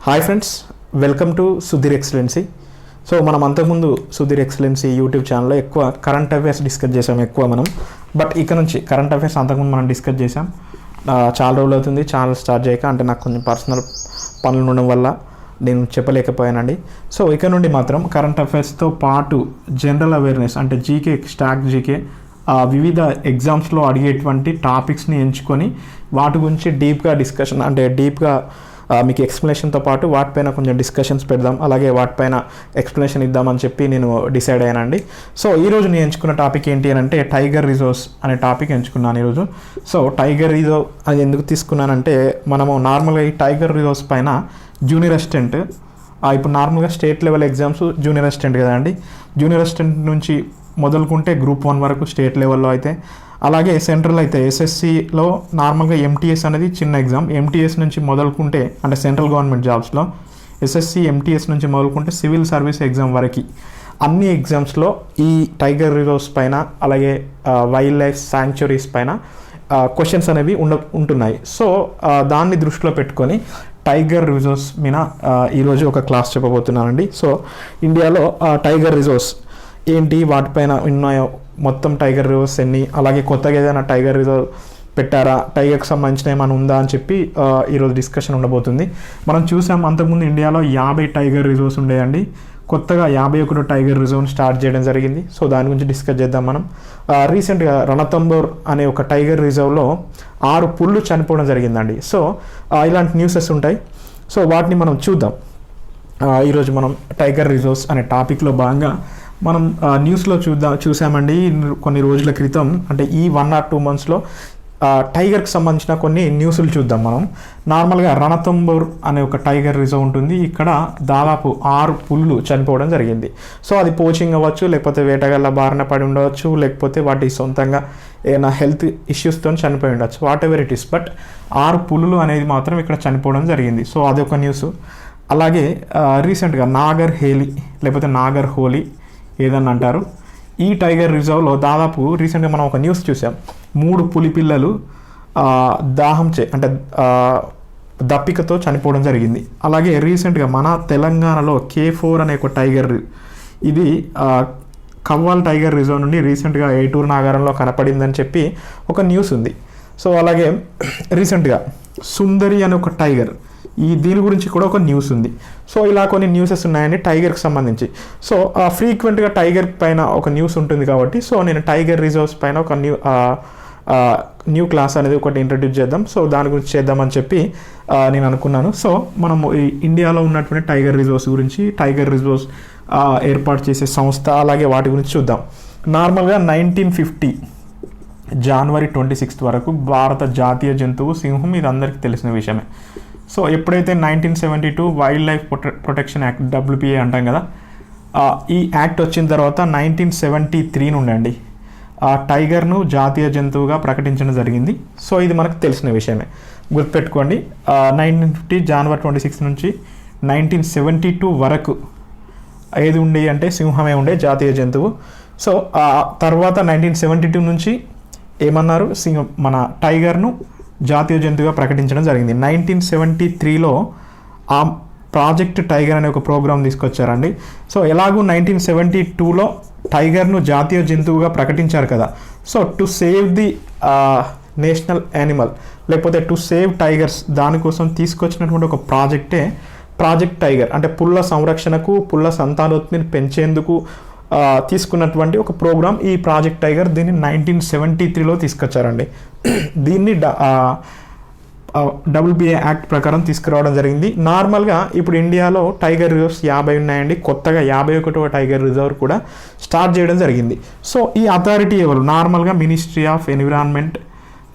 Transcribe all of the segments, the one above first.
Hi friends, welcome to Sudheer excellency. So మనం అంతకుముందు Sudheer excellency YouTube ఛానల్లో ఎక్కువ కరెంట్ అఫైర్స్ డిస్కస్ చేసాం మనం. బట్ ఇక నుంచి కరెంట్ అఫైర్స్ అంతకుముందు మనం డిస్కస్ చేసాం. చాలా రోజులు అవుతుంది ఛానల్ స్టార్ట్ చేయక, అంటే నాకు కొంచెం పర్సనల్ పనులు ఉండడం వల్ల నేను చెప్పలేకపోయానండి. సో ఇక నుండి మాత్రం కరెంట్ అఫైర్స్తో పాటు జనరల్ అవేర్నెస్ అంటే జీకే, స్టాక్ జీకే, వివిధ ఎగ్జామ్స్లో అడిగేటువంటి టాపిక్స్ని ఎంచుకొని వాటి గురించి డీప్గా డిస్కషన్, అంటే డీప్గా మీకు ఎక్స్ప్లెనేషన్తో పాటు వాటిపైన కొంచెం డిస్కషన్స్ పెడదాం, అలాగే వాటిపైన ఎక్స్ప్లెనేషన్ ఇద్దామని చెప్పి నేను డిసైడ్ అయ్యానండి. సో ఈరోజు నేను ఎంచుకున్న టాపిక్ ఏంటి అని అంటే టైగర్ రిజర్వ్స్ అనే టాపిక్ ఎంచుకున్నాను ఈరోజు. సో టైగర్ రిజర్వ్ అది ఎందుకు తీసుకున్నానంటే, మనము నార్మల్గా ఈ టైగర్ రిజర్వ్స్ పైన జూనియర్ అసిస్టెంట్, ఇప్పుడు నార్మల్గా state level exams junior assistant కదండి. జూనియర్ అసిస్టెంట్ నుంచి మొదలుకుంటే గ్రూప్ 1 వరకు స్టేట్ లెవెల్లో అయితే, అలాగే సెంట్రల్ అయితే ఎస్ఎస్సిలో నార్మల్గా ఎంటీఎస్ అనేది చిన్న ఎగ్జామ్. ఎంటీఎస్ నుంచి మొదలుకుంటే అంటే సెంట్రల్ గవర్నమెంట్ జాబ్స్లో ఎస్ఎస్సి ఎంటీఎస్ నుంచి మొదలుకుంటే సివిల్ సర్వీస్ ఎగ్జామ్ వరకు అన్ని ఎగ్జామ్స్లో ఈ టైగర్ రిజర్వ్స్ పైన, అలాగే వైల్డ్ లైఫ్ శాంక్చురీస్ పైన క్వశ్చన్స్ అనేవి ఉంటున్నాయి. సో దాన్ని దృష్టిలో పెట్టుకొని టైగర్ రిజర్వ్స్ మీద ఈరోజు ఒక క్లాస్ చెప్పబోతున్నానండి. సో ఇండియాలో టైగర్ రిజర్వ్స్ ఏంటి, వాటిపైన ఉన్నాయో మొత్తం టైగర్ రిజర్వ్స్ ఎన్ని, అలాగే కొత్తగా ఏదైనా టైగర్ రిజర్వ్ పెట్టారా, టైగర్కి సంబంధించిన ఏమైనా ఉందా అని చెప్పి ఈరోజు డిస్కషన్ ఉండబోతుంది. మనం చూసాం అంతకుముందు ఇండియాలో 50 టైగర్ రిజర్వ్స్ ఉండేయండి. కొత్తగా 51 టైగర్ రిజర్వ్ని స్టార్ట్ చేయడం జరిగింది. సో దాని గురించి డిస్కస్ చేద్దాం మనం. రీసెంట్గా రణతంబోర్ అనే ఒక టైగర్ రిజర్వ్లో 6 పుళ్ళు చనిపోవడం జరిగిందండి. సో ఇలాంటి న్యూసెస్ ఉంటాయి. సో వాటిని మనం చూద్దాం. ఈరోజు మనం టైగర్ రిజర్వ్స్ అనే టాపిక్లో భాగంగా మనం న్యూస్లో చూసామండి కొన్ని రోజుల క్రితం, అంటే ఈ 1 or 2 monthsలో టైగర్కి సంబంధించిన కొన్ని న్యూస్లు చూద్దాం మనం. నార్మల్గా రణతంబోర్ అనే ఒక టైగర్ రిజర్వ్ ఉంటుంది. ఇక్కడ దాదాపు 6 పులులు చనిపోవడం జరిగింది. సో అది పోచింగ్ అవ్వచ్చు, లేకపోతే వేటగాళ్ళ బారిన పడి ఉండవచ్చు, లేకపోతే వాటి సొంతంగా ఏదైనా హెల్త్ ఇష్యూస్తో చనిపోయి ఉండొచ్చు, what ever it is. But 6 పులులు అనేది మాత్రం ఇక్కడ చనిపోవడం జరిగింది. సో అదొక న్యూస్. అలాగే రీసెంట్గా నాగర్ హేలీ లేకపోతే నాగర్ హోలీ ఏదన్నా అంటారు, ఈ టైగర్ రిజర్వ్లో దాదాపు రీసెంట్గా మనం ఒక న్యూస్ చూసాం. 3 పులి పిల్లలు అంటే దప్పికతో చనిపోవడం జరిగింది. అలాగే రీసెంట్గా మన తెలంగాణలో K4 అనే ఒక టైగర్, ఇది కవ్వాల్ టైగర్ రిజర్వ్ నుండి రీసెంట్గా ఏటూరు నాగారంలో కనపడిందని చెప్పి ఒక న్యూస్ ఉంది. సో అలాగే రీసెంట్గా సుందరి అనే ఒక టైగర్, దీని గురించి కూడా ఒక న్యూస్ ఉంది. సో ఇలా కొన్ని న్యూసెస్ ఉన్నాయండి టైగర్కి సంబంధించి. సో ఫ్రీక్వెంట్గా టైగర్ పైన ఒక న్యూస్ ఉంటుంది కాబట్టి, సో నేను టైగర్ రిజర్వ్స్ పైన ఒక న్యూ క్లాస్ అనేది ఒకటి ఇంట్రడ్యూస్ చేద్దాం. సో దాని గురించి చేద్దామని చెప్పి నేను అనుకున్నాను. సో మనము ఈ ఇండియాలో ఉన్నటువంటి టైగర్ రిజర్వ్స్ గురించి, టైగర్ రిజర్వ్స్ ఏర్పాటు చేసే సంస్థ, అలాగే వాటి గురించి చూద్దాం. నార్మల్గా 1950 January 26 వరకు భారత జాతీయ జంతువు సింహం, ఇది అందరికీ తెలిసిన విషయమే. సో ఎప్పుడైతే 1972 wild life protection act, WPA అంటాం కదా, ఈ యాక్ట్ వచ్చిన తర్వాత 1973 నుండి అండి టైగర్ను జాతీయ జంతువుగా ప్రకటించడం జరిగింది. సో ఇది మనకు తెలిసిన విషయమే, గుర్తుపెట్టుకోండి. 1950 January 26 నుంచి 1972 వరకు ఏది ఉండే అంటే సింహమే ఉండే జాతీయ జంతువు. సో తర్వాత 1972 నుంచి ఏమన్నారు, మన టైగర్ను జాతీయ జంతువుగా ప్రకటించడం జరిగింది. 1973లో ఆ ప్రాజెక్ట్ టైగర్ అనే ఒక ప్రోగ్రామ్ తీసుకొచ్చారండి. సో ఎలాగూ 1972లో టైగర్ను జాతీయ జంతువుగా ప్రకటించారు కదా. So to save the national animal, లేకపోతే టు సేవ్ టైగర్స్, దానికోసం తీసుకొచ్చినటువంటి ఒక ప్రాజెక్టే ప్రాజెక్ట్ టైగర్. అంటే పుల్ల సంరక్షణకు, పుల్ల సంతానోత్పత్తిని పెంచేందుకు తీసుకున్నటువంటి ఒక ప్రోగ్రామ్ ఈ ప్రాజెక్ట్ టైగర్. దీన్ని 1973లో తీసుకొచ్చారండి. దీన్ని WPA యాక్ట్ ప్రకారం తీసుకురావడం జరిగింది. నార్మల్గా ఇప్పుడు ఇండియాలో టైగర్ రిజర్వ్స్ 50 ఉన్నాయండి. కొత్తగా 51వ టైగర్ రిజర్వ్ కూడా స్టార్ట్ చేయడం జరిగింది. సో ఈ అథారిటీ ఎవరు, నార్మల్గా ministry of environment,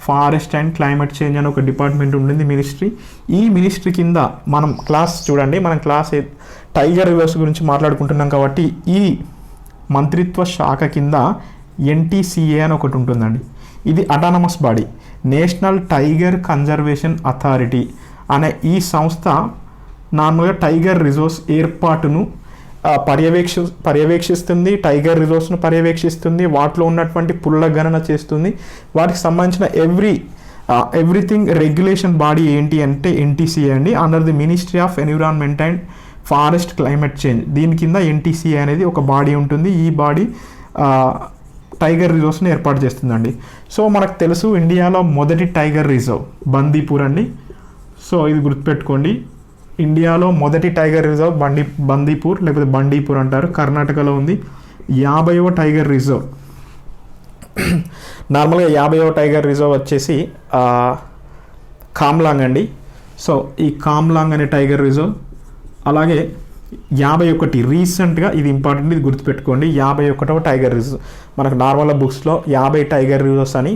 forest and climate change అని ఒక డిపార్ట్మెంట్ ఉంటుంది, మినిస్ట్రీ. ఈ మినిస్ట్రీ కింద మనం క్లాస్ చూడండి, మనం క్లాస్ టైగర్ రిజర్వ్స్ గురించి మాట్లాడుకుంటున్నాం కాబట్టి ఈ మంత్రిత్వ శాఖ కింద NTCA అని ఒకటి ఉంటుందండి. ఇది autonomous body, national tiger conservation authority అనే ఈ సంస్థ నార్మల్గా టైగర్ రిజర్వ్స్ ఏర్పాటును పర్యవేక్షిస్తుంది, టైగర్ రిజర్వ్స్ను పర్యవేక్షిస్తుంది, వాటిలో ఉన్నటువంటి పుల్ల గణన చేస్తుంది, వాటికి సంబంధించిన ఎవ్రీ ఎవ్రీథింగ్ రెగ్యులేషన్ బాడీ ఏంటి అంటే ఎన్టీసీఏ అండి, under the ministry of environment and forest climate change. దీని కింద ఎన్టీసీఏ అనేది ఒక బాడీ ఉంటుంది. ఈ బాడీ టైగర్ రిజర్వ్స్ని ఏర్పాటు చేస్తుందండి. సో మనకు తెలుసు ఇండియాలో మొదటి టైగర్ రిజర్వ్ బందీపూర్ అండి. సో ఇది గుర్తుపెట్టుకోండి, ఇండియాలో మొదటి టైగర్ రిజర్వ్ బందీపూర్ లేకపోతే బండీపూర్ అంటారు, కర్ణాటకలో ఉంది. 50వ టైగర్ రిజర్వ్ నార్మల్గా 50వ టైగర్ రిజర్వ్ వచ్చేసి కామ్లాంగ్ అండి. సో ఈ కామ్లాంగ్ అనే టైగర్ రిజర్వ్, అలాగే 51 రీసెంట్గా, ఇది ఇంపార్టెంట్, ఇది గుర్తుపెట్టుకోండి, 51వ టైగర్ రిజర్వ్. మనకు నార్మల్ బుక్స్లో 50 టైగర్ రిజర్వ్స్ అని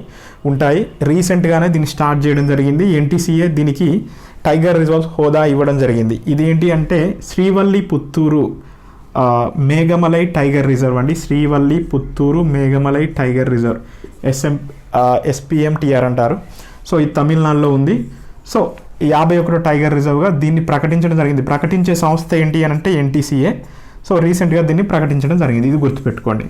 ఉంటాయి. రీసెంట్గానే దీన్ని స్టార్ట్ చేయడం జరిగింది. ఎన్టీసీఏ దీనికి టైగర్ రిజర్వ్ హోదా ఇవ్వడం జరిగింది. ఇదేంటి అంటే Srivilliputhur Megamalai tiger reserve అండి. Srivilliputhur Megamalai tiger reserve, SPMTR అంటారు. సో ఇది తమిళనాడులో ఉంది. సో 51 టైగర్ రిజర్వ్గా దీన్ని ప్రకటించడం జరిగింది. ప్రకటించే సంస్థ ఏంటి అని అంటే ఎన్టీసీఏ. సో రీసెంట్గా దీన్ని ప్రకటించడం జరిగింది. ఇది గుర్తుపెట్టుకోండి,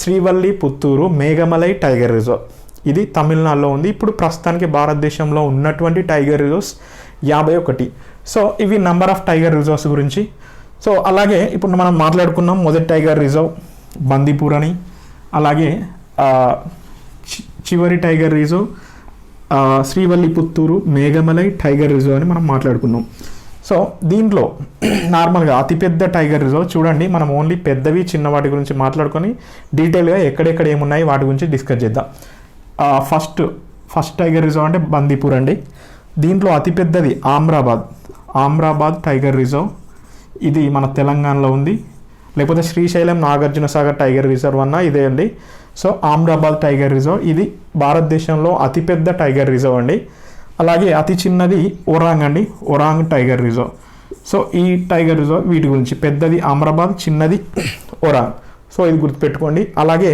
శ్రీవల్లి పుత్తూరు మేఘమలై టైగర్ రిజర్వ్, ఇది తమిళనాడులో ఉంది. ఇప్పుడు ప్రస్తుతానికి భారతదేశంలో ఉన్నటువంటి టైగర్ రిజర్వ్స్ 51. సో ఇవి నంబర్ ఆఫ్ టైగర్ రిజర్వ్స్ గురించి. సో అలాగే ఇప్పుడు మనం మాట్లాడుకున్నాం మొదటి టైగర్ రిజర్వ్ బందీపూర్ అని, అలాగే చివరి tiger reserve Srivilliputhur Megamalai tiger reserve అని మనం మాట్లాడుకున్నాం. సో దీంట్లో నార్మల్గా అతిపెద్ద టైగర్ రిజర్వ్ చూడండి, మనం ఓన్లీ పెద్దవి చిన్న వాటి గురించి మాట్లాడుకొని డీటెయిల్గా ఎక్కడెక్కడ ఏమున్నాయి వాటి గురించి డిస్కస్ చేద్దాం. ఫస్ట్ టైగర్ రిజర్వ్ అంటే బందీపూర్ అండి. దీంట్లో అతిపెద్దది ఆమ్రాబాద్ టైగర్ రిజర్వ్, ఇది మన తెలంగాణలో ఉంది. లేకపోతే శ్రీశైలం నాగార్జున సాగర్ టైగర్ రిజర్వ్ అన్న ఇదే అండి. సో ఆమ్రాబాద్ టైగర్ రిజర్వ్ ఇది భారతదేశంలో అతిపెద్ద టైగర్ రిజర్వ్ అండి. అలాగే అతి చిన్నది ఒరాంగ్ టైగర్ రిజర్వ్. సో ఈ టైగర్ రిజర్వ్ వీటి గురించి, పెద్దది ఆమ్రాబాద్, చిన్నది ఒరాంగ్. సో ఇది గుర్తుపెట్టుకోండి. అలాగే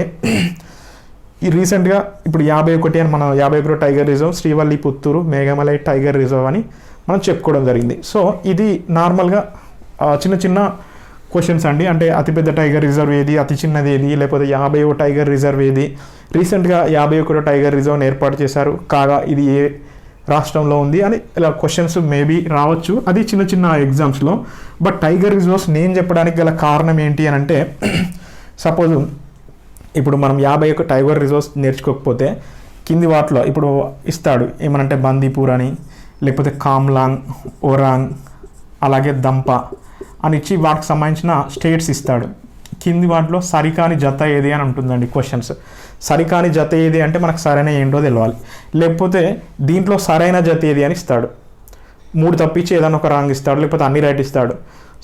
ఈ రీసెంట్గా ఇప్పుడు 51 అని మనం 51 tiger reserve Srivilliputhur Megamalai tiger reserve అని మనం చెప్పుకోవడం జరిగింది. సో ఇది నార్మల్గా చిన్న చిన్న క్వశ్చన్స్ అండి. అంటే అతిపెద్ద టైగర్ రిజర్వ్ ఏది, అతి చిన్నది ఏది, లేకపోతే 50వ టైగర్ రిజర్వ్ ఏది, రీసెంట్గా 51 టైగర్ రిజర్వ్ని ఏర్పాటు చేశారు కాగా ఇది ఏ రాష్ట్రంలో ఉంది అని ఇలా క్వశ్చన్స్ మేబీ రావచ్చు, అది చిన్న చిన్న ఎగ్జామ్స్లో. బట్ టైగర్ రిజర్వ్స్ నేను చెప్పడానికి గల కారణం ఏంటి అని అంటే, సపోజ్ ఇప్పుడు మనం 51 టైగర్ రిజర్వ్స్ నేర్చుకోకపోతే కింది వాటిలో ఇప్పుడు ఇస్తాడు ఏమనంటే బందీపూర్ అని, లేకపోతే కామ్లాంగ్, ఒరాంగ్, అలాగే దంప అని ఇచ్చి వాటికి సంబంధించిన స్టేట్స్ ఇస్తాడు. కింది వాటిలో సరికాని జత ఏది అని ఉంటుందండి క్వశ్చన్స్. సరికాని జత ఏది అంటే మనకు సరైన ఏంటో తెలవాలి. లేకపోతే దీంట్లో సరైన జత ఏది అని ఇస్తాడు, 3 తప్పించి ఏదైనా ఒక రాంగ్ ఇస్తాడు, లేకపోతే అన్ని రైట్ ఇస్తాడు.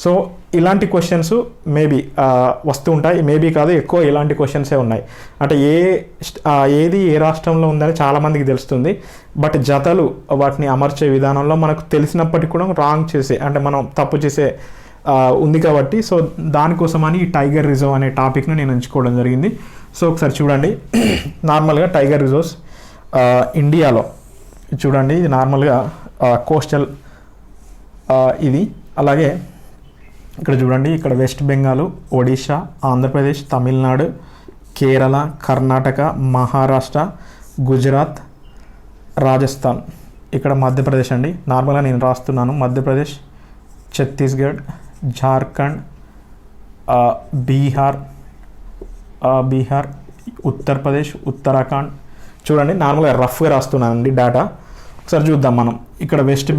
సో ఇలాంటి క్వశ్చన్స్ మేబీ వస్తూ ఉంటాయి. మేబీ కాదు, ఎక్కువ ఇలాంటి క్వశ్చన్సే ఉన్నాయి. అంటే ఏది ఏ రాష్ట్రంలో ఉందని చాలామందికి తెలుస్తుంది. బట్ జతలు వాటిని అమర్చే విధానంలో మనకు తెలిసినప్పటికీ కూడా రాంగ్ చేసే, అంటే మనం తప్పు చేసే ఉంది కాబట్టి, సో దానికోసమని ఈ టైగర్ రిజర్వ్ అనే టాపిక్ను నేను ఎంచుకోవడం జరిగింది. సో ఒకసారి చూడండి, నార్మల్గా టైగర్ రిజర్వ్స్ ఇండియాలో చూడండి, ఇది నార్మల్గా కోస్టల్ ఇది. అలాగే ఇక్కడ చూడండి, ఇక్కడ వెస్ట్ బెంగాల్, ఒడిషా, ఆంధ్రప్రదేశ్, తమిళనాడు, కేరళ, కర్ణాటక, మహారాష్ట్ర, గుజరాత్, రాజస్థాన్, ఇక్కడ మధ్యప్రదేశ్ అండి. నార్మల్గా నేను రాస్తున్నాను మధ్యప్రదేశ్, ఛత్తీస్గఢ్, జార్ఖండ్, బీహార్, ఉత్తరప్రదేశ్, ఉత్తరాఖండ్. చూడండి నార్మల్గా రఫ్గా రాస్తున్నానండి డేటా. ఒకసారి చూద్దాం మనం. ఇక్కడ వెస్ట్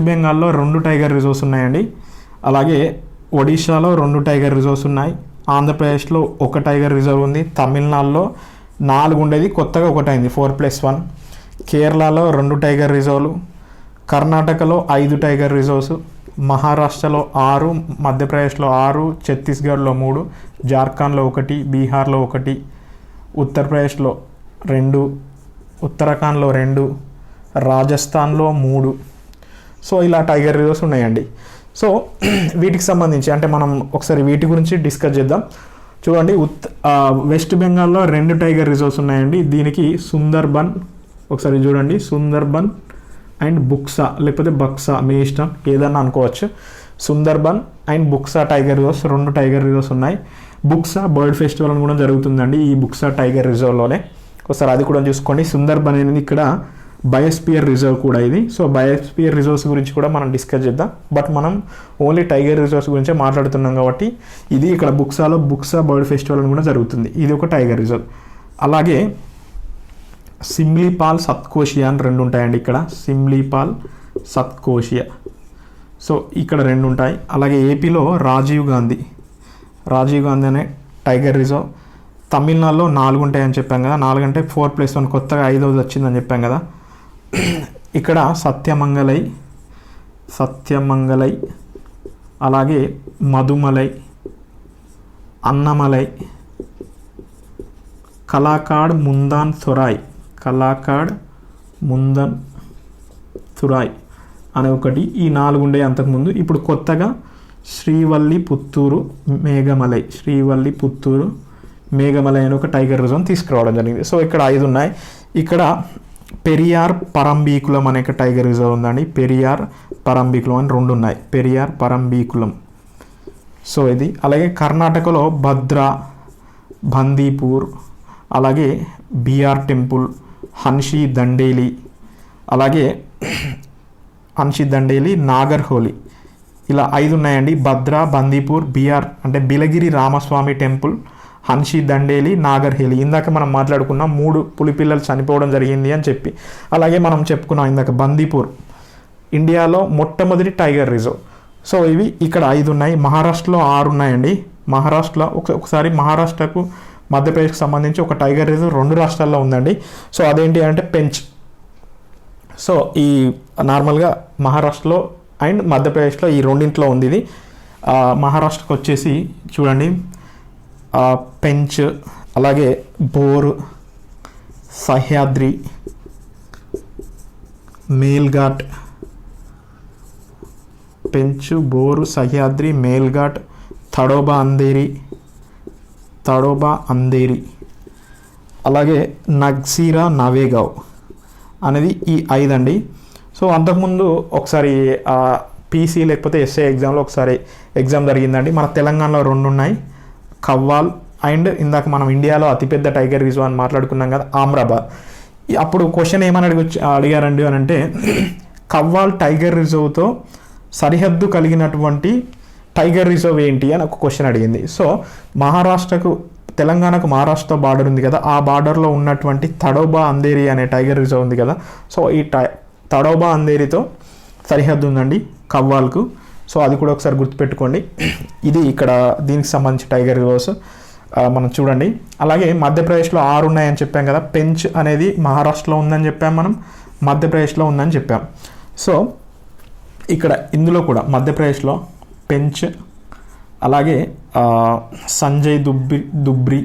బెంగాల్లో 2 టైగర్ రిజర్వ్స్ ఉన్నాయండి. అలాగే ఒడిషాలో 2 టైగర్ రిజర్వ్స్ ఉన్నాయి. ఆంధ్రప్రదేశ్లో 1 టైగర్ రిజర్వ్ ఉంది. తమిళనాడులో 4 ఉండేది, కొత్తగా 1 అయింది, 4+1. కేరళలో 2 టైగర్ రిజర్వ్లు, కర్ణాటకలో 5 టైగర్ రిజర్వ్స్, మహారాష్ట్రలో 6, మధ్యప్రదేశ్లో 6, ఛత్తీస్గఢ్లో 3, జార్ఖండ్లో 1, బీహార్లో 1, ఉత్తరప్రదేశ్లో 2, ఉత్తరాఖండ్లో 2, రాజస్థాన్లో 3. సో ఇలా టైగర్ రిజర్వ్స్ ఉన్నాయండి. సో వీటికి సంబంధించి అంటే మనం ఒకసారి వీటి గురించి డిస్కస్ చేద్దాం. చూడండి, వెస్ట్ బెంగాల్లో 2 టైగర్ రిజర్వ్స్ ఉన్నాయండి. దీనికి సుందర్బన్, ఒకసారి చూడండి, సుందర్బన్ అండ్ బుక్సా, లేకపోతే బక్సా, మీ ఇష్టం ఏదన్నా అనుకోవచ్చు. Sundarban and Buxa tiger reserves, 2 tiger reserves ఉన్నాయి. బుక్సా బర్డ్ ఫెస్టివల్ అని కూడా జరుగుతుందండి ఈ బుక్సా టైగర్ రిజర్వ్లోనే. ఒకసారి అది కూడా చూసుకోండి. సుందర్బన్ అనేది ఇక్కడ బయోస్పియర్ రిజర్వ్ కూడా ఇది. సో బయోస్పియర్ రిజర్వ్స్ గురించి కూడా మనం డిస్కస్ చేద్దాం. బట్ మనం ఓన్లీ టైగర్ రిజర్వ్స్ గురించే మాట్లాడుతున్నాం కాబట్టి ఇది ఇక్కడ బుక్సా బర్డ్ ఫెస్టివల్ కూడా జరుగుతుంది. ఇది ఒక టైగర్ రిజర్వ్. అలాగే సిమ్లీపాల్, సత్కోషియా అని 2 ఉంటాయండి. ఇక్కడ సిమ్లీపాల్, సత్కోషియా. సో ఇక్కడ 2 ఉంటాయి. అలాగే ఏపీలో రాజీవ్ గాంధీ అనే టైగర్ రిజర్వ్. తమిళనాడులో 4 ఉంటాయని చెప్పాం కదా. 4 అంటే 4+1 కొత్తగా 5వ వచ్చిందని చెప్పాం కదా. ఇక్కడ సత్యమంగలై, అలాగే మధుమలై, అన్నమలై, కలాకాడ్ ముందన్ తురాయ్ అనే ఒకటి. ఈ 4 ఉండే అంతకుముందు. ఇప్పుడు కొత్తగా శ్రీవల్లిపుత్తూరు మేఘమలై అనే ఒక టైగర్ రిజర్వ్ తీసుకురావడం జరిగింది. సో ఇక్కడ 5 ఉన్నాయి. ఇక్కడ పెరియార్ పరంబీకులం అనే టైగర్ రిజర్వ్ ఉందండి. పెరియార్ పరంబీకులం అని 2 ఉన్నాయి. పెరియార్ పరంబీకులం. సో ఇది. అలాగే కర్ణాటకలో భద్రా, బందీపూర్, అలాగే బిఆర్ టెంపుల్, హన్షి దండేలి, నాగర్హోలి, ఇలా 5 ఉన్నాయండి. భద్రా, బందీపూర్, బిఆర్ అంటే బిలగిరి రామస్వామి టెంపుల్, హన్షి దండేలి, నాగర్హేలి. ఇందాక మనం మాట్లాడుకున్నాం 3 పులిపిల్లలు చనిపోవడం జరిగింది అని చెప్పి. అలాగే మనం చెప్పుకున్నాం ఇందాక బందీపూర్ ఇండియాలో మొట్టమొదటి టైగర్ రిజర్వ్. సో ఇవి ఇక్కడ 5 ఉన్నాయి. మహారాష్ట్రలో 6 ఉన్నాయండి. ఒకసారి మహారాష్ట్రకు మధ్యప్రదేశ్కి సంబంధించి ఒక టైగర్ రిజర్వ్ 2 రాష్ట్రాల్లో ఉందండి. సో అదేంటి అంటే పెంచ్. సో ఈ నార్మల్గా మహారాష్ట్రలో అండ్ మధ్యప్రదేశ్లో ఈ 2 ఉంది ఇది. మహారాష్ట్రకు వచ్చేసి చూడండి పెంచ్, అలాగే బోర్, సహ్యాద్రి, మేల్ఘాట్, పెంచు, బోరు, సహ్యాద్రి, మేల్ఘాట్, తడోబా అందేరి, అలాగే నగ్సీరా నవేగావ్ అనేది ఈ 5 అండి. సో అంతకుముందు ఒకసారి పీసీ లేకపోతే ఎస్ఐ ఎగ్జామ్లో ఒకసారి ఎగ్జామ్ జరిగిందండి. మన తెలంగాణలో 2 ఉన్నాయి. కవ్వాల్ అండ్ ఇందాక మనం ఇండియాలో అతిపెద్ద టైగర్ రిజర్వ్ అని మాట్లాడుకున్నాం కదా, ఆమ్రాబాద్. అప్పుడు క్వశ్చన్ ఏమని అడిగారండి అని అంటే కవ్వాల్ టైగర్ రిజర్వ్తో సరిహద్దు కలిగినటువంటి టైగర్ రిజర్వ్ ఏంటి అని ఒక క్వశ్చన్ అడిగింది. సో తెలంగాణకు మహారాష్ట్రతో బార్డర్ ఉంది కదా, ఆ బార్డర్లో ఉన్నటువంటి తడోబా అందేరి అనే టైగర్ రిజర్వ్ ఉంది కదా. సో ఈ తడోబా అందేరితో సరిహద్దు ఉందండి కవ్వాల్కు. సో అది కూడా ఒకసారి గుర్తుపెట్టుకోండి. ఇది ఇక్కడ దీనికి సంబంధించి టైగర్ రిజర్వ్స్ మనం చూడండి. అలాగే మధ్యప్రదేశ్లో 6 ఉన్నాయని చెప్పాం కదా. పెంచ్ అనేది మహారాష్ట్రలో ఉందని చెప్పాం, మనం మధ్యప్రదేశ్లో ఉందని చెప్పాం. సో ఇక్కడ ఇందులో కూడా మధ్యప్రదేశ్లో పెంచ్, అలాగే సంజయ్ దుబ్రి,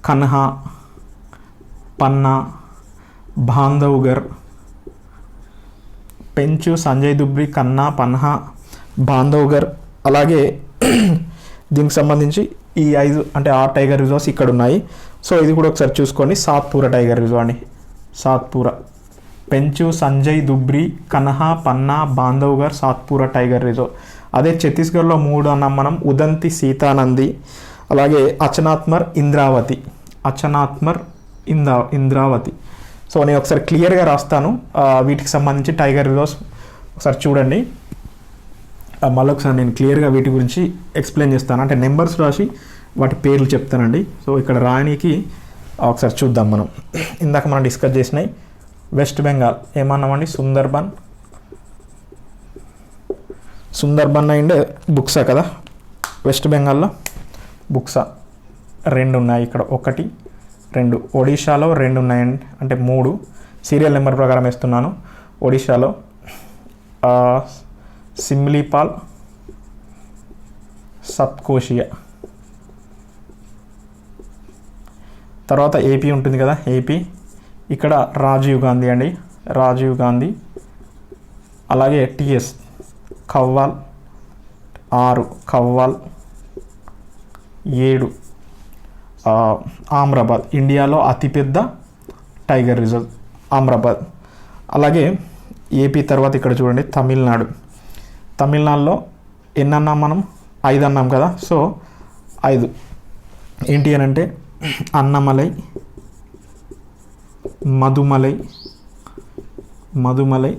కన్హా, పన్నా, బాంధవ్గర్, పెంచు, సంజయ్ దుబ్రి, కన్నా, పన్హా, బాంధవ్గర్. అలాగే దీనికి సంబంధించి ఈ 5 అంటే 6 టైగర్ రిజర్వ్స్ ఇక్కడ ఉన్నాయి. సో ఇది కూడా ఒకసారి చూసుకోండి. సాత్పూరా టైగర్ రిజర్వ్ అండి. సాత్పూరా, పెంచు, సంజయ్ దుబ్రి, కన్హా, పన్నా, బాంధవ్గర్, సాత్పూరా టైగర్ రిజర్వ్. అదే ఛత్తీస్గఢ్లో 3 అన్నాం మనం. ఉదంతి, సీతానంది, అలాగే అచనాత్మర్, ఇంద్రావతి. సో నేను ఒకసారి క్లియర్గా రాస్తాను వీటికి సంబంధించి టైగర్ రిజర్వ్స్ ఒకసారి చూడండి. మళ్ళీ ఒకసారి నేను క్లియర్గా వీటి గురించి ఎక్స్ప్లెయిన్ చేస్తాను, అంటే నెంబర్స్ రాసి వాటి పేర్లు చెప్తానండి. సో ఇక్కడ రాయనికి ఒకసారి చూద్దాం మనం. ఇందాక మనం డిస్కస్ చేసినాయి. వెస్ట్ బెంగాల్ ఏమన్నామండి, సుందర్బన్ అండ్ బుక్సా కదా. వెస్ట్ బెంగాల్లో బుక్సా 2 ఉన్నాయి. ఇక్కడ 1, 2. ఒడిషాలో 2 ఉన్నాయండి, అంటే 3. సీరియల్ నెంబర్ ప్రకారం వేస్తున్నాను. ఒడిషాలో సిమ్లీపాల్, సత్కోషియా. తర్వాత ఏపీ ఉంటుంది కదా, ఏపీ ఇక్కడ రాజీవ్ గాంధీ. అలాగే టిఎస్ కవ్వాల్ 6, కవ్వాల్ 7. ఆమ్రాబాద్ ఇండియాలో అతిపెద్ద టైగర్ రిజర్వ్ ఆమ్రాబాద్. అలాగే ఏపీ తర్వాత ఇక్కడ చూడండి తమిళనాడులో ఎన్ని అన్నాం మనం, 5 అన్నాం కదా. సో 5 ఏంటి అని అంటే అన్నమలై, మధుమలై, మధుమలై,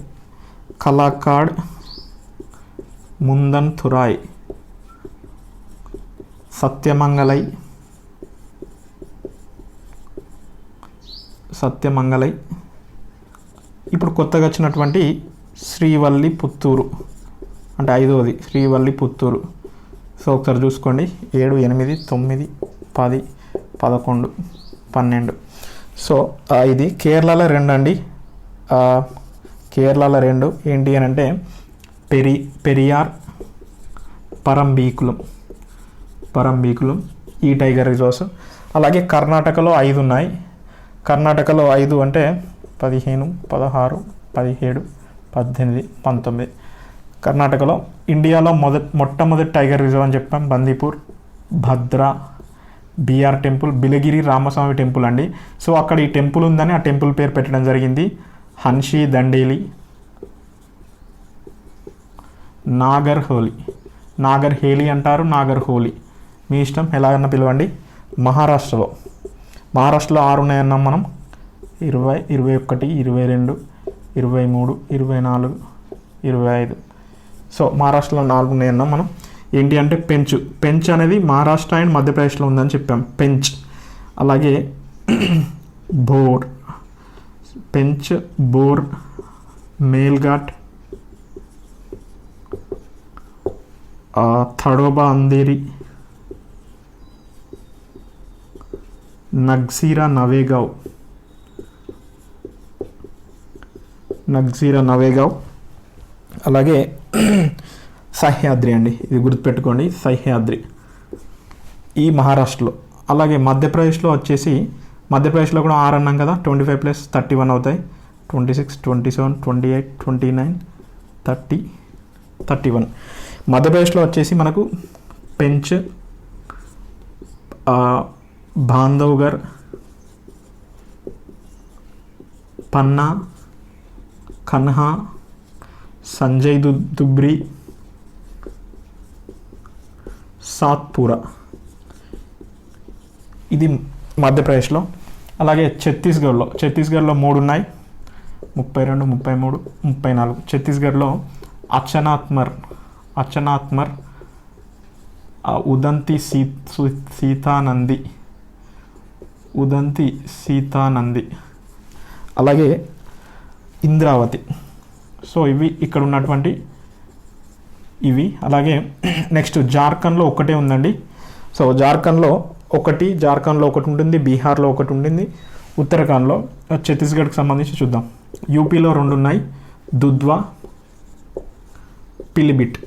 కలాకాడ్, ముందన్ థురాయ్, సత్యమంగళై, సత్యమంగళై. ఇప్పుడు కొత్తగా వచ్చినటువంటి శ్రీవల్లి పుత్తూరు అంటే 5వది శ్రీవల్లి పుత్తూరు. సో ఒకసారి చూసుకోండి 7, 8, 9, 10, 11, 12. సో ఇది కేరళలో 2 అండి. కేరళలో 2 ఏంటి అని అంటే పెరియార్, పరంబీకులం ఈ టైగర్ రిజర్వ్స్. అలాగే కర్ణాటకలో 5 ఉన్నాయి. కర్ణాటకలో 5 అంటే 15, 16, 17, 18, 19. కర్ణాటకలో. ఇండియాలో మొట్టమొదటి టైగర్ రిజర్వ్ అని చెప్పాం Bandipur, Bhadra, BR temple, Biligiri Ramaswamy temple అండి. సో అక్కడ ఈ టెంపుల్ ఉందని ఆ టెంపుల్ పేరు పెట్టడం జరిగింది. హన్షి దండేలి, నాగర్ హేలి అంటారు, నాగర్ హోలీ మీ ఇష్టం ఎలాగన్నా పిలవండి. మహారాష్ట్రలో 6 ఉన్నాయన్నాం మనం. 20, 21, 22, 23, 24, 25. సో మహారాష్ట్రలో 4 ఉన్నాయన్నాం మనం. ఏంటి అంటే పెంచ్ అనేది మహారాష్ట్ర అండ్ మధ్యప్రదేశ్లో ఉందని చెప్పాం పెంచ్. అలాగే బోర్, మేల్ఘాట్, థడోబా అందేరి, నగ్జీరా నవేగావ్. అలాగే సహ్యాద్రి అండి, ఇది గుర్తుపెట్టుకోండి సహ్యాద్రి ఈ మహారాష్ట్రలో. అలాగే మధ్యప్రదేశ్లో వచ్చేసి మధ్యప్రదేశ్లో కూడా 6 అన్నాం కదా, 25 + 31 అవుతాయి. 26, 27, 28, 29, 30, 31. మధ్యప్రదేశ్లో వచ్చేసి మనకు పెంచ్, బాంధవ్గర్, పన్నా, కన్హా, సంజయ్ దుబ్రి, సాత్పురా ఇది మధ్యప్రదేశ్లో. అలాగే ఛత్తీస్గఢ్లో 3 ఉన్నాయి. 32, 33, 34. ఛత్తీస్గఢ్లో అచనాత్మర్, ఉదంతి సీతానంది, అలాగే ఇంద్రావతి. సో ఇవి ఇక్కడ ఉన్నటువంటి ఇవి. అలాగే నెక్స్ట్ జార్ఖండ్లో ఒకటే ఉందండి. సో జార్ఖండ్లో ఒకటి ఉంటుంది, బీహార్లో ఒకటి ఉంటుంది, ఉత్తరాఖండ్లో. ఛత్తీస్గఢ్కి సంబంధించి చూద్దాం. యూపీలో 2 ఉన్నాయి, దుధ్వా, పిలిభిట్.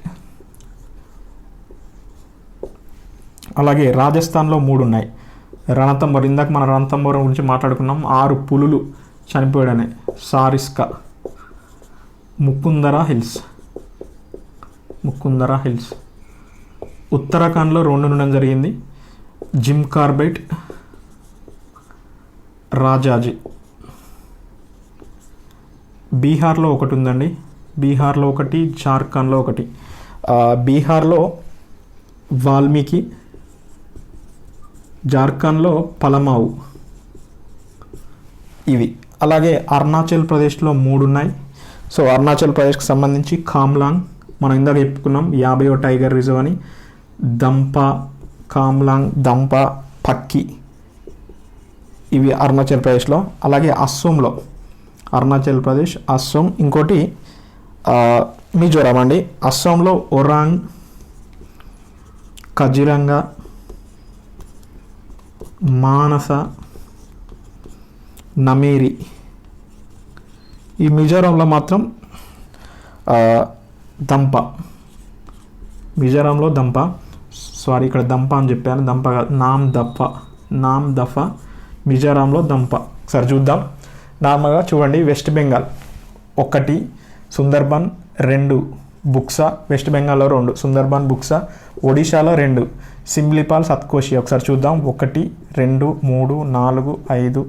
అలాగే రాజస్థాన్లో 3 ఉన్నాయి, రణతంబోర్. ఇందాక మన రణతంబోర్ గురించి మాట్లాడుకున్నాం. 6 పులులు చనిపోయాడనే, సారిస్కా, ముకుందరా హిల్స్. ఉత్తరాఖండ్లో 2 ఉండడం జరిగింది, జిమ్ కార్బెట్, రాజాజీ. బీహార్లో 1 ఉందండి, బీహార్లో 1, జార్ఖండ్లో 1. బీహార్లో వాల్మీకి, జార్ఖండ్లో పలమావు ఇవి. అలాగే అరుణాచల్ ప్రదేశ్లో 3 ఉన్నాయి. సో అరుణాచల్ ప్రదేశ్కి సంబంధించి కామ్లాంగ్, మనం ఇందాక చెప్పుకున్నాం 50వ టైగర్ రిజర్వ్ అని. దంపా, పక్కి ఇవి అరుణాచల్ ప్రదేశ్లో. అలాగే అస్సోంలో అరుణాచల్ ప్రదేశ్, అస్సోం. ఇంకోటి మిజోరాం అండి. అస్సాంలో ఒరాంగ్, కజిరంగా, మానస, నమేరి. ఈ మిజోరాంలో మాత్రం మిజోరాంలో సారీ ఇక్కడ దంప అని చెప్పాను, దంప కాదు, నామ్ దఫా. మిజోరాంలో దంప. ఒకసారి చూద్దాం. నార్మల్గా చూడండి, వెస్ట్ బెంగాల్ 1, సుందర్బన్ 2, బుక్సా. వెస్ట్ బెంగాల్లో 2, సుందర్బన్, బుక్సా. ఒడిశాలో 2, సిమ్లిపాల్, సత్కోషి. ఒకసారి చూద్దాం. 1, 2, 3, 4, 5,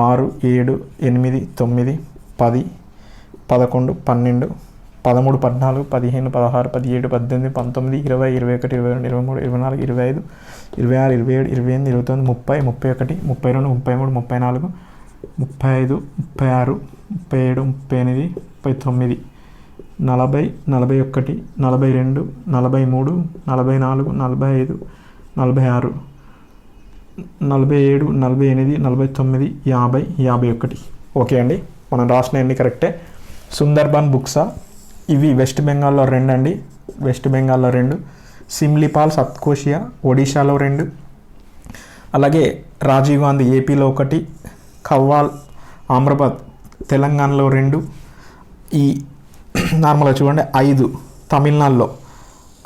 6, 7, 8, 9, 10, 11, 12, 13, 14, 15, 16, 17, 18, 19, 20, 21, 22, 23, 24, 25, 26, 27, 28, 29, 30, 31, 32, 33, 34, 35, 36, 37, 38, 39, 40, 41, 42, 43, 44, 45, 46, 47, 48, 49, 50, 51. ఓకే అండి, మనం రాసిన అన్ని కరెక్టే. సుందర్బన్ బుక్సా, ఇవి వెస్ట్ బెంగాల్లో 2 అండి, వెస్ట్ బెంగాల్లో 2. సిమ్లిపాల్ సత్కోషియా ఒడిశాలో 2. అలాగే రాజీవ్ గాంధీ ఏపీలో 1, ఖవ్వాల్ ఆమ్రాబాద్ తెలంగాణలో 2. ఈ నార్మల్గా చూడండి 5 తమిళనాడులో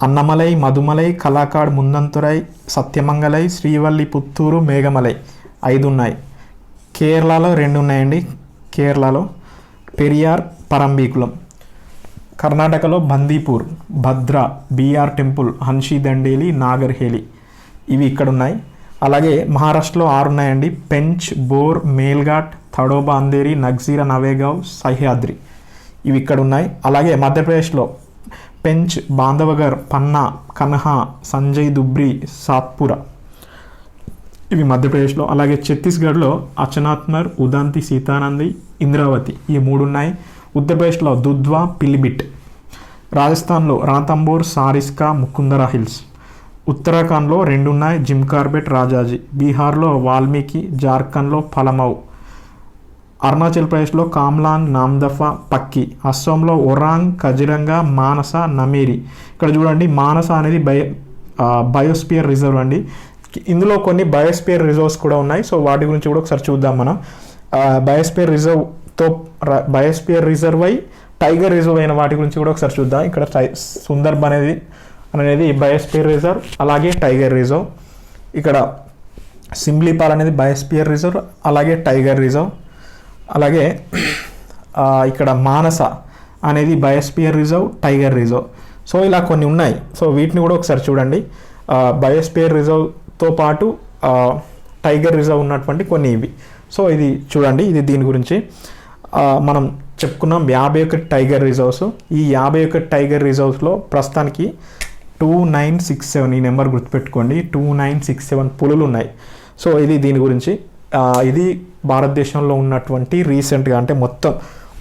అన్నమలై, మధుమలై, కలాకాడ్, ముందంతురై, సత్యమంగళై, శ్రీవల్లి పుత్తూరు, మేఘమలై 5 ఉన్నాయి. కేరళలో 2 ఉన్నాయండి, కేరళలో పెరియార్, పరంబీకులం. కర్ణాటకలో బందీపూర్, భద్రా, బీఆర్ టెంపుల్, హన్షీ దండేలి, నాగర్హేలి ఇవి ఇక్కడ ఉన్నాయి. అలాగే మహారాష్ట్రలో 6 ఉన్నాయండి, పెంచ్, బోర్, మేల్ఘాట్, తడోబా, అంధేరి, నగ్జీరా, నవేగావ్, సహ్యాద్రి ఇవి ఇక్కడ ఉన్నాయి. అలాగే మధ్యప్రదేశ్లో పెంచ్, బాంధవగర్, పన్నా, కన్హా, సంజయ్ దుబ్రి, సాత్పురా ఇవి మధ్యప్రదేశ్లో. అలాగే ఛత్తీస్గఢ్లో అచనాత్మర్, ఉదంతి, సీతానంది, ఇంద్రావతి ఈ 3 ఉన్నాయి. ఉత్తరప్రదేశ్లో దుద్వా, పిలిభిట్. రాజస్థాన్లో రాంతంబోర్, సారిస్కా, ముకుందరా హిల్స్. ఉత్తరాఖండ్లో 2 ఉన్నాయి, జిమ్ కార్బెట్, రాజాజీ. బీహార్లో వాల్మీకి, జార్ఖండ్లో పలమౌ. అరుణాచల్ ప్రదేశ్లో కామ్లాంగ్, నామ్దఫా, పక్కి. అస్సాంలో ఒరాంగ్, కజిరంగా, మానస, నమేరి. ఇక్కడ చూడండి మానస అనేది బయోస్పియర్ రిజర్వ్ అండి. ఇందులో కొన్ని బయోస్పియర్ రిజర్వ్స్ కూడా ఉన్నాయి, సో వాటి గురించి కూడా ఒకసారి చూద్దాం మనం. బయోస్పియర్ రిజర్వ్ అయి టైగర్ రిజర్వ్ అయిన వాటి గురించి కూడా ఒకసారి చూద్దాం. ఇక్కడ సుందర్బన్ అనేది బయోస్పియర్ రిజర్వ్, అలాగే టైగర్ రిజర్వ్. ఇక్కడ సిమ్లీపాల్ అనేది బయోస్పియర్ రిజర్వ్, అలాగే టైగర్ రిజర్వ్. అలాగే ఇక్కడ మానస అనేది biosphere reserve, tiger reserve. So ఇలా కొన్ని ఉన్నాయి, సో వీటిని కూడా ఒకసారి చూడండి. బయోస్పియర్ రిజర్వ్తో పాటు టైగర్ రిజర్వ్ ఉన్నటువంటి కొన్ని ఇవి. సో ఇది చూడండి, ఇది దీని గురించి మనం చెప్పుకున్నాం. 51 టైగర్ రిజర్వ్స్. ఈ 51 టైగర్ రిజర్వ్స్లో ప్రస్తుతానికి 2967 ఈ నెంబర్ గుర్తుపెట్టుకోండి, 2967 పులులు ఉన్నాయి. సో ఇది దీని గురించి. ఇది భారతదేశంలో ఉన్నటువంటి రీసెంట్గా అంటే మొత్తం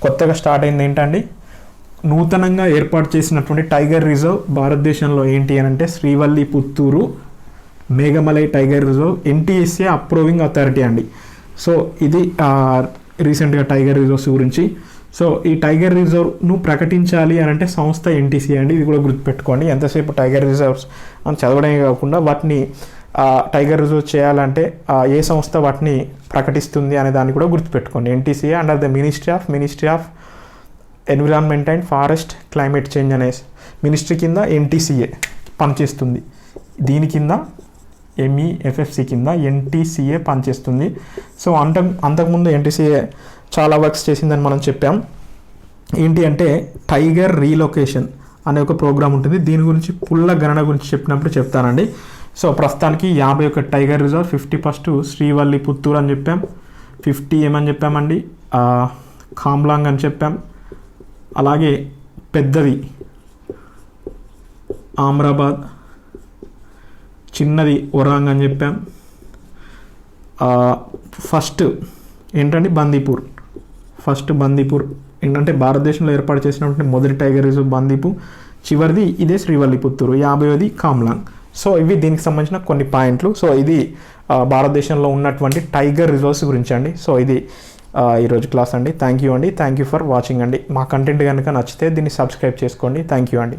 కొత్తగా స్టార్ట్ అయింది ఏంటండి, నూతనంగా ఏర్పాటు చేసినటువంటి టైగర్ రిజర్వ్ భారతదేశంలో ఏంటి అని అంటే Srivilliputhur, Megamalai tiger reserve, NTSA approving authority అండి. సో ఇది రీసెంట్గా టైగర్ రిజర్వ్స్ గురించి. సో ఈ టైగర్ రిజర్వ్ను ప్రకటించాలి అని అంటే సంస్థ NTSA అండి, ఇది కూడా గుర్తుపెట్టుకోండి. ఎంతసేపు టైగర్ రిజర్వ్స్ అని చదవడమే కాకుండా వాటిని టైగర్ రిజర్వ్ చేయాలంటే ఏ సంస్థ వాటిని ప్రకటిస్తుంది అనే దాన్ని కూడా గుర్తుపెట్టుకోండి. NTSA under the ministry of environment and forest climate change అనే మినిస్ట్రీ కింద NTSA పనిచేస్తుంది. దీని కింద MEFFC కింద NTSA పనిచేస్తుంది. సో అంతకుముందు NTSA చాలా వర్క్స్ చేసిందని మనం చెప్పాం. ఏంటి అంటే టైగర్ రీలొకేషన్ అనే ఒక ప్రోగ్రామ్ ఉంటుంది. దీని గురించి పుల్ల గణన గురించి చెప్పినప్పుడు చెప్తానండి. సో ప్రస్తుతానికి 51 టైగర్ రిజర్వ్, 51 శ్రీవల్లి పుత్తూరు అని చెప్పాం, 50 ఏమని చెప్పామండి, కామ్లాంగ్ అని చెప్పాం. అలాగే పెద్దది ఆమ్రాబాద్, చిన్నది ఒరాంగ్ అని చెప్పాం. ఫస్ట్ ఏంటంటే బందీపూర్, ఏంటంటే భారతదేశంలో ఏర్పాటు చేసినటువంటి మొదటి టైగర్ రిజర్వ్ బందీపూర్, చివరిది ఇదే శ్రీవల్లి పుత్తూరు, 50ది కామ్లాంగ్. సో ఇవి దీనికి సంబంధించిన కొన్ని పాయింట్లు. సో ఇది భారతదేశంలో ఉన్నటువంటి టైగర్ రిజర్వ్స్ గురించి అండి. సో ఇది ఈరోజు క్లాస్ అండి. థ్యాంక్ యూ ఫర్ వాచింగ్ అండి. మా కంటెంట్ కనుక నచ్చితే దీన్ని సబ్స్క్రైబ్ చేసుకోండి. థ్యాంక్ యూ అండి.